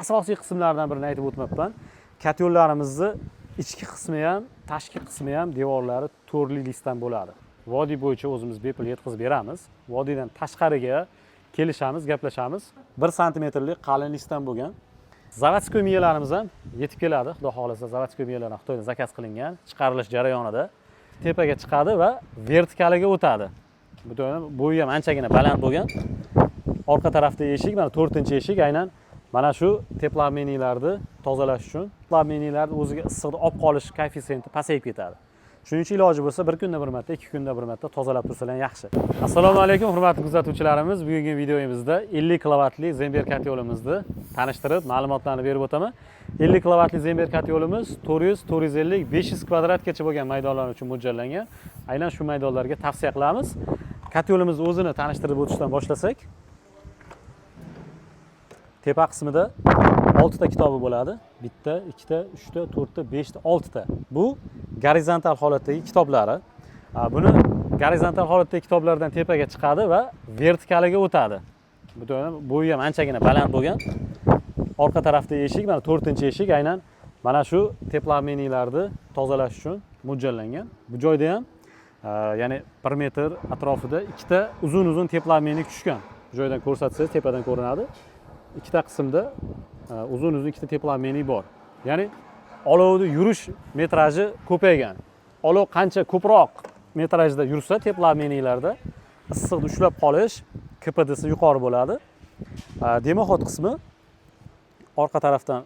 asosiy qismlaridan birini aytib o'tmoqman. Katyollarimizni ichki qismi ham, tashqi qismi ham devorlari to'rli listdan bo'ladi. Vodiy bo'yicha o'zimiz bepul yetkazib beramiz. Vodiydan tashqariga kelishamiz, gaplashamiz. 1 santimetrlik qalin listdan bo'lgan. Zavodskoy miyalarimiz ham yetib keladi. Xudo xolasa zavodskoy miyalarni Xitoydan zakaz qilingan, chiqarilish jarayonida tepaga chiqadi va vertikaliga o'tadi. Bu bo'yi ham anchagina baland bo'lgan. Orqa tarafda eshik, mana 4-eshik aynan mana shu teplomenilarni tozalash uchun. Teplomenilarning o'ziga issiqni olib qolish koeffitsiyenti pasayib ketadi. Shuning uchun iloji bo'lsa bir kunda bir marta, 2 kunda bir marta tozalab tursalar yaxshi. Assalomu alaykum hurmatli kuzatuvchilarimiz. Bugungi videomizda 50 kilovatli Zember katyolimizni tanishtirib, ma'lumotlarni berib o'taman. 50 kilovatli Zember katyolimiz 400, 450, 500 kvadratgacha bo'lgan maydonlar uchun mo'ljallangan. Aynan shu maydonlarga tavsiya qilamiz. Katyolimizni o'zini tanishtirib o'tishdan boshlasak, tepa qismida 6 ta kitobi bo'ladi. 1 ta, 2 ta, 3 ta, 4 ta, 5 ta, 6 ta. Bu gorizontal holatdagi kitoblari. Buni gorizontal holatdagi kitoblardan tepaga chiqadi va vertikaliga o'tadi. Bu bo'yi ham anchagina baland bo'lgan. Orqa tarafda eshik, mana 4-eshik aynan mana shu teplomenilarni tozalash uchun mo'ljallangan. Bu joyda ham ya'ni 1 metr atrofida 2 ta uzun teplomeni tushgan. Bu joydan ko'rsatsangiz tepadan ko'rinadi. Ikkita qismda uzun 2 ta teplomeni bor. Ya'ni olovni yurish metraji ko'paygan. Olov qancha ko'proq metrajda yursa, teplomenilarda issiqni ushlab qolish KPDsi yuqori bo'ladi. Dimoxod qismi orqa tarafdan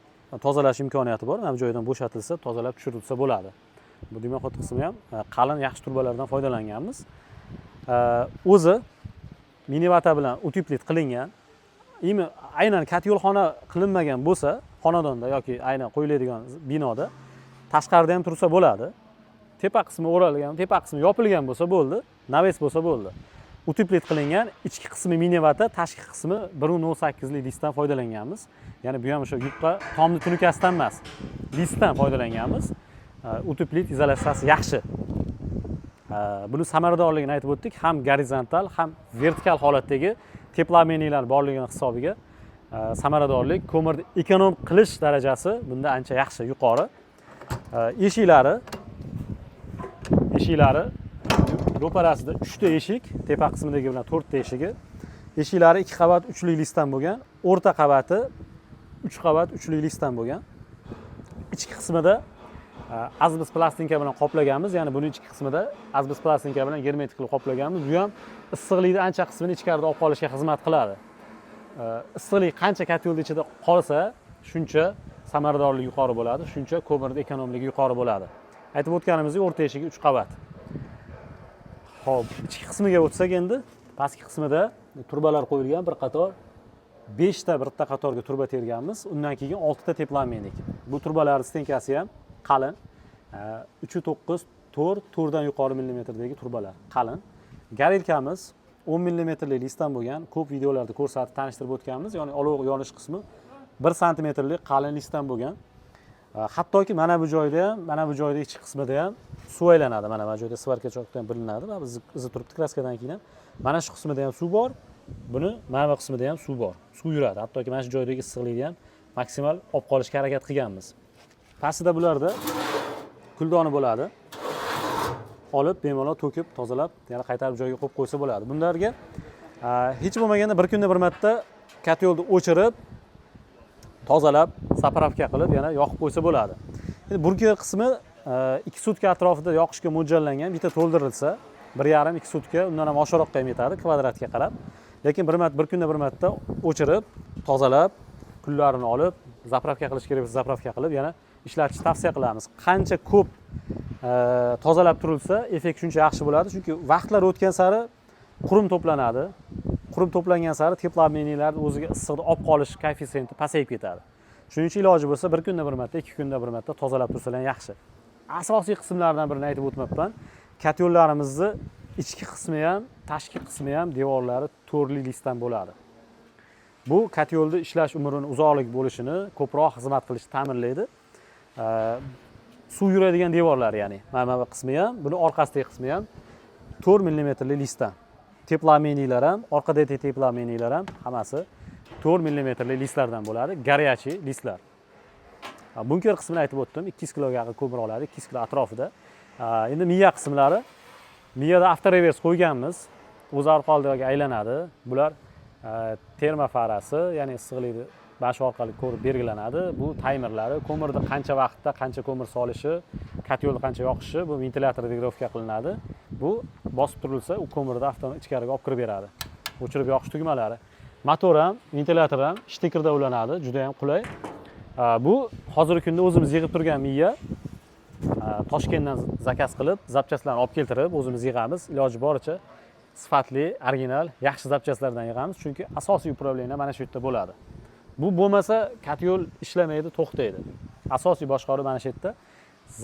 tozalash imkoniyati bor. Mana bu joydan bo'shatilsa, tozalab tushirilsa bo'ladi. Bu dimoxod qismi ham qalin yaxshi turbalardan foydalanganmiz. O'zi minivata bilan utiplit qilingan. Aynan katyolxona qilinmagan bo'lsa, xonadonda yoki aynan qo'yiladigan binoda tashqarida ham tursa bo'ladi. Tepa qismi o'ralgan, tepa qismi yopilgan bo'lsa bo'ldi, naves bo'lsa bo'ldi. Utiplit qilingan, ichki qismi minivata, tashqi qismi 1.08 lik listdan foydalanganmiz. Ya'ni bu ham o'sha yupqa tomni tununkasidan emas, listdan foydalanganmiz. Utiplit izolyatsiyasi yaxshi. Buni samaradorligini aytib o'tdik, ham gorizontal, ham vertikal holatdagi teplomenilar borligini hisobiga samaradorlik, ko'mirni ekonom qilish darajasi bunda ancha yaxshi, yuqori. Eshiklari ro'parasida 3 ta eshik, tepa qismidagi bilan 4 ta eshigi. Eshiklari 2 qavat 3 lik listdan bo'lgan, o'rta qavati 3 qavat 3 lik listdan bo'lgan. Ichki qismida azbest plastinka bilan qoplaganmiz, ya'ni buni ichki qismida azbest plastinka bilan germetik qilib qoplaganmiz. Bu ham issiqlikni ancha qismini ichkarida olib qolishga xizmat qiladi. Issiqlik qancha katyolning ichida qolsa, shuncha samaradorlik yuqori bo'ladi, shuncha ko'mirning ekonomligi yuqori bo'ladi. Aytib o'tganimizdek, o'rta eshigi 3 qavat. Xo'p, ichki qismiga o'tsak endi, pastki qismida turbalar qo'yilgan, bir qator 5 ta bitta qatorga turba terganmiz. Undan keyin 6 ta teplamenik. Bu turbalar stenkasi ham qalin. 3.9 4dan yuqori millimetrdagi turbalar qalin. Garilkamiz 10 millimetrlik listdan bo'lgan, ko'p videolarda ko'rsatib tanishtirib o'tganmiz. Ya'ni olov yonish qismi 1 santimetrlik qalin listdan bo'lgan. Hattoki mana bu joyda ham, mana bu joyda ichki qismida ham suv aylanadi. Mana bu joyda svarka cho'qdan bilinadi va biz izi turibdi kraskadan keyin ham mana shu qismida ham suv bor. Buni mana bu qismida ham suv bor. Suv yuradi. Hattoki mana shu joydagi issiqlikni ham maksimal olib qolishga harakat qilganmiz. Pastida bularda kuldoni bo'ladi. Olib, bemalol to'kib, tozalab, yana qaytarib joyiga qo'yib qo'ysa bo'ladi. Bunlarga hech bo'lmaganda bir kunda bir marta katyolni o'chirib, tozalab, zapravka qilib, yana yoqib qo'ysa bo'ladi. Endi burger qismi 2 sutka atrofida yoqishga mo'ljallangan. Bitta to'ldirilsa, 1,5-2 sutka, undan ham oshiqroqqa ham yetadi kvadratga qarab. Lekin bir kunda bir marta o'chirib, tozalab, kullarini olib, zapravka qilish kerak bo'lsa, zapravka qilib, yana ishlatishni tavsiya qilamiz. Qancha ko'p tozalab turilsa, effekt shuncha yaxshi bo'ladi, chunki vaqtlar o'tgan sari qurum to'planadi. Qurum to'plangan sari teplomenilarning o'ziga issiqni olib qolish koeffitsiyenti pasayib ketadi. Shuning uchun iloji bo'lsa bir kunda bir marta, 2 kunda bir marta tozalab tursalar yaxshi. Asosiy qismlaridan birini aytib o'tmoqman. Katyollarimizni ichki qismi ham, tashqi qismi ham devorlari to'rli listdan bo'ladi. Bu katyolni ishlash umrini uzoqlik bo'lishini, ko'proq xizmat qilishni ta'minlaydi. Suv yuradigan devorlar, ya'ni mana bu qismi ham, buni orqasidagi qismi ham 4 millimetrli listdan. Teplomenilar ham, orqadagi teplomenilar ham hammasi 4 millimetrli listlardan bo'ladi, горячий listlar. Bunker qismini aytib o'tdim, 200 kg yaqin ko'mir oladi, 200 kg atrofida. Endi miya qismlari, miyada avtorevers qo'yganmiz, o'z orqaliga aylanadi. Bular terma farasi, ya'ni issiqlikni bash orqali ko'rib belgilanadi. Bu taymerlari, ko'mirni qancha vaqtda qancha ko'mir solishi, kotyolni qancha yoqishi, bu ventilyator regrovka qilinadi. Bu bosib turilsa, u ko'mirni avtomat ichkariga olib kirib beradi. O'chirib yoqish tugmalari. Motor ham, ventilyator ham shtikerda ulanadi, juda ham qulay. Bu hozirgi kunda o'zimiz yig'ib turgan miya. Toshkentdan zakaz qilib, zapchastlarni olib keltirib, o'zimiz yig'amiz. Iloji boricha sifatli, original, yaxshi zapchastlardan yig'amiz, chunki asosiy upravleniya mana shu yerda bo'ladi. Bu bo'lmasa, kotyol ishlamaydi, to'xtaydi. Asosiy boshqaruv mana shu yerda.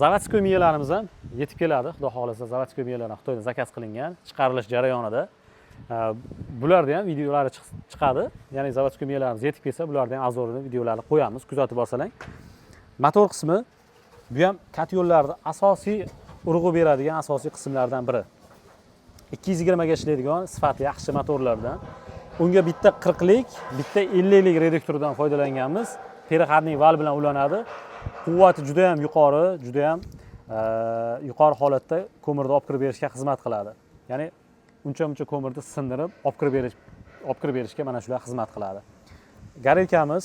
Zavodskoy miyalarimiz ham yetib keladi, xudo xolasa, zavodskoy miyalardan Xitoydan zakaz qilingan, chiqarilish jarayonida. Bularda ham videolari chiqadi. Ya'ni zavodskoy miyalarimiz yetib kelsa, bularda ham azorini videolarini qo'yamiz, kuzatib borsalang. Motor qismi bu ham kotyollarda asosiy urg'u beradigan asosiy qismlardan biri. 220 ga ishlaydigan sifati yaxshi motorlardan. Unga bitta 40 lik, bitta 50 lik reduktordan foydalanganmiz. Perihodniy val bilan ulanadi. Quvvati juda ham yuqori, juda ham yuqori holatda ko'mirni olib kirib berishga xizmat qiladi. Ya'ni uncha-muncha ko'mirni sindirib olib kirib berishga mana shular xizmat qiladi. Garelkamiz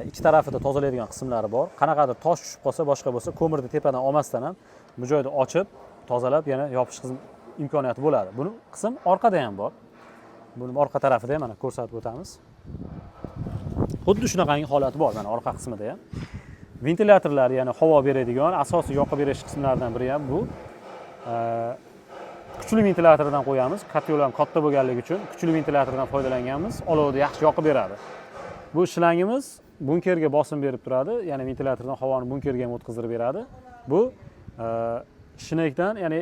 ikki tarafida tozalaydigan qismlari bor. Qanaqadir tosh tushib qolsa, boshqa bo'lsa, ko'mirni tepadan olmasdan ham bu joyda ochib, tozalab yana yopish imkoniyati bo'ladi. Buni qism orqada ham bor. Buni orqa tarafida ham mana ko'rsatib o'tamiz. Xuddi shunaqangi holati bor mana orqa qismida ham. Ventilyatorlar, ya'ni havo beradigan asosiy yoqib berish qismlaridan biri ham bu. Kuchli ventilyatordan qo'yamiz. Kotyol ham katta bo'lganligi uchun kuchli ventilyatordan foydalanganmiz. Olovni yaxshi yoqib beradi. Bu shlangimiz bunkerga bosim berib turadi, ya'ni ventilyatordan havoni bunkerga ham o'tkazib beradi. Bu shnekdan, ya'ni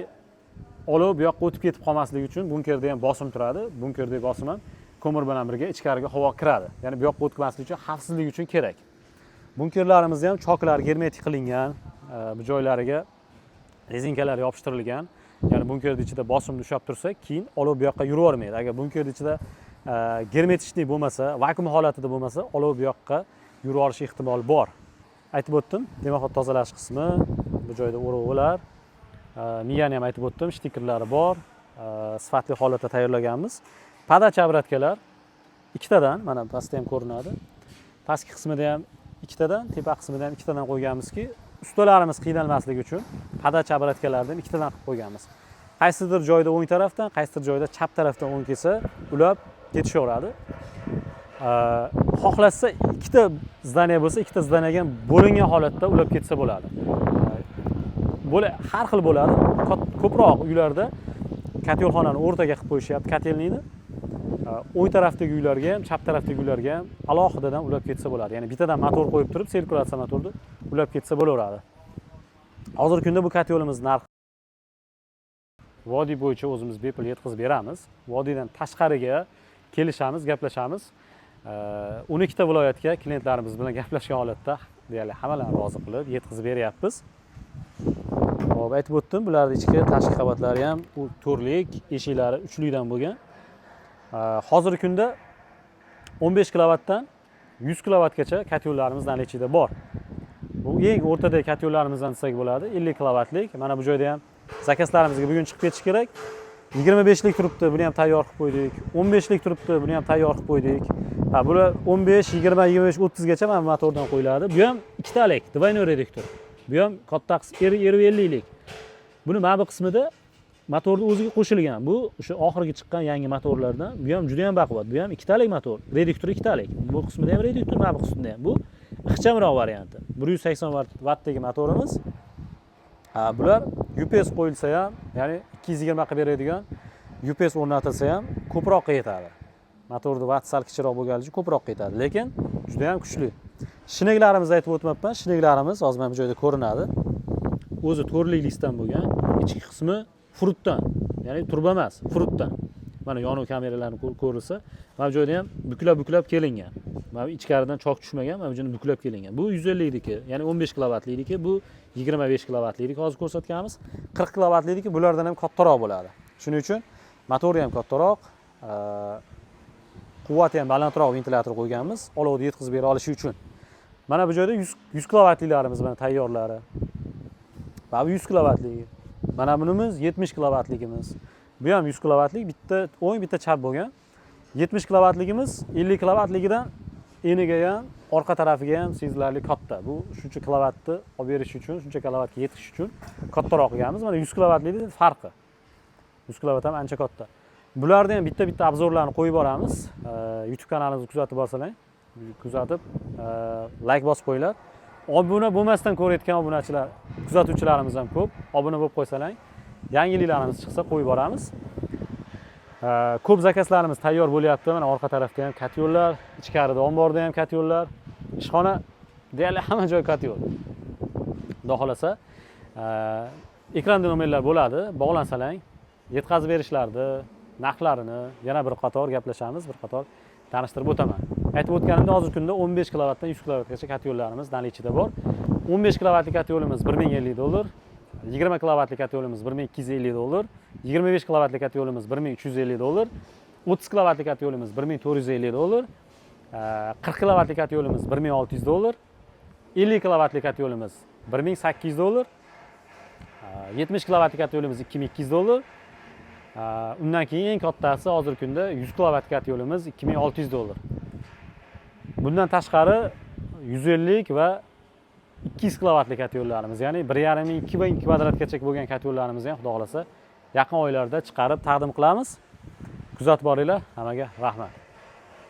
olov bu yoqqa o'tib ketib qolmasligi uchun bunkerda ham bosim turadi. Bunkerdagi bosim ham ko'mir bilan birga ichkariga havo kiradi. Ya'ni bu yoqqa o'tmasligi uchun, xavfsizlik uchun kerak. Bunkerlarimizda ham choklar germetik qilingan, bu joylariga rezinkalar yopishtirilgan. Ya'ni bunkerning ichida bosim ushlab tursa, keyin olov bu yoqqa yuravermaydi. Agar bunkerning ichida germetichlik bo'lmasa, vakuum holatida bo'lmasa, olov bu yoqqa yuraverish ehtimoli bor. Aytib o'tdim, demaxot tozalash qismi, bu joyda o'rog'lar, miyani ham aytib o'tdim, stikerlari bor, sifatli holatda tayyorlaganmiz. Podacha obratkalar ikkitadan, mana pastda ham ko'rinadi. Pastki qismida ham ikkitadan, tepa qismida ham ikkitadan qo'yganmizki, ustalarimiz qiynalmasligi uchun podacha obratkalardan ikkitadan qilib qo'yganmiz. Qaysidir joyda o'ng tarafdan, qaysidir joyda chap tarafdan o'ng kelsa, ulab ketishaveradi. Xohlasa ikkita zdaniya bo'lsa, ikkita zdaniyaga ham bo'lingan holatda ulab ketsa bo'ladi. Har xil bo'ladi. Ko'proq uylarda kotyolxonani o'rtaga qilib qo'yishyapti, kotelnikni. O'ng tarafdagi uylarga ham, chap tarafdagi uylarga ham alohidadan ulab ketsa bo'ladi. Ya'ni bittadan motor qo'yib turib, sirkulyatsiya motorni ulab ketsa bo'laveradi. Hozirgi kunda bu kotyolimiz narxi vodiy bo'yicha o'zimiz bepul yetkazib beramiz. Vodiydan tashqariga kelishamiz, gaplashamiz. 12 ta viloyatga klientlarimiz bilan gaplashgan holatda deyarli hammalarni rozi qilib yetkazib beryapmiz. Hop, aytib o'tdim, bularning ichki tashqi qavatlari ham u to'rlik, eshiklari 3 likdan bo'lgan. Hozirgi kunda 15 kilovatdan 100 kilovatgacha kotyollarimiz наличиеda bor. Bu eng o'rtadagi kotyollarimizni desak bo'ladi, 50 kilovatlik. Mana bu joyda ham zakazlarimizga bugun chiqib ketish kerak. 25 lik turibdi, buni ham tayyor qilib qo'ydik. 15 lik turibdi, buni ham tayyor qilib qo'ydik. Bular 15, 20, 25, 30 gacha mana motordan qo'yiladi. Bu ham ikkitalik, двойной reduktor. Bu ham katta qismi 50 lik. Buni mana bu qismida motorni o'ziga qo'shilgan. Bu o'sha oxirgi chiqqan yangi motorlardan. Bu ham juda ham baquvvat. Bu ham ikkitalik motor, reduktor ikkitalik. Bu qismida ham reduktor, mana bu qismida ham. Bu ixchamroq varianti. 180 vattdagi motorimiz. Bular UPS qo'yilsa ham, ya'ni 220 qilib beradigan UPS o'rnatilsa ham ko'proq yetadi. Motorning vatti sal kichikroq bo'lganligi uchun ko'proq yetadi, lekin juda ham kuchli. Shineklarimizni aytib o'tmayapman. Shineklarimiz hozir mana bu joyda ko'rinadi. O'zi to'rlikdan bo'lgan, ichki qismi frutdan, ya'ni turba emas, frutdan. Mana yonuv kameralarni ko'rilsa, mana bu joyda ham buklab kelingan. Mana ichkaridan chok tushmagan, mana bu joyda buklab kelingan. Bu 150 likniki, ya'ni 15 kilovatlikniki, bu 25 kilovatliknik hozir ko'rsatganimiz. 40 kilovatlikniki bulardan ham kattaroq bo'ladi. Shuning uchun motori ham kattaroq, quvvati ham balandroq ventilyator qo'yganmiz, olovni yetkazib bera olishi uchun. Mana bu joyda 100 kilovatliklarimiz mana tayyorlari. Bu 100 kilovatligi. Mana bunimiz 70 kilovatligimiz. Bu ham 100 kilovatlik, bitta o'ng, bitta chap bo'lgan. 70 kilovatligimiz 50 kilovatligidan eniga ham, orqa tarafiga ham sezilarli katta. Bu shuncha kilovatni olib berish uchun, shuncha kilovatga yetish uchun kattaroq qilganmiz. Mana 100 kilovatlikning farqi. 100 kilovat ham ancha katta. Bularda ham bitta obzorlarni qo'yib boramiz. YouTube kanalimizni kuzatib borsalar, kuzatib like bosib qo'yinglar. Obuna bo'lmasdan ko'rayotgan obunachilar, kuzatuvchilarimiz ham ko'p. Obuna bo'lib qo'ysalar, yangiliklarimiz chiqsa qo'yib boramiz. Ko'p zakazlarimiz tayyor bo'lyapti. Mana orqa tarafda ham katyollar, ichkarida omborda ham katyollar. Ishxona deyarli hamma joy katyol. Xudo xolasa, ekranda nomerlar bo'ladi, bog'lansalar, yetkazib berishlarni, narxlarini yana bir qator gaplashamiz, bir qator tanishtirib o'taman. Aytib o'tganimda hozirgi kunda 15 kilovatdan 100 kilovatgacha katyollarimiz наличиеda bor. 15 kilovatlik katyolimiz $1050, 20 kilovatlik katyolimiz $1250, 25 kilovatlik katyolimiz $1350, 30 kilovatlik katyolimiz $1450, 40 kilovatlik katyolimiz $1600, 50 kilovatlik katyolimiz $1800, 70 kilovatlik katyolimiz $2200. Undan keyin eng kattasi hozirgi kunda 100 kilovat katyolimiz $2600. Bundan tashqari 150 va 200 kilovatlik katyollarimiz, ya'ni 1,5 ming 2 ming kvadratgacha bo'lgan katyollarimizni ham xudo xolasa yaqin oylarda chiqarib taqdim qilamiz. Kuzatib boringlar. Hammaga rahmat.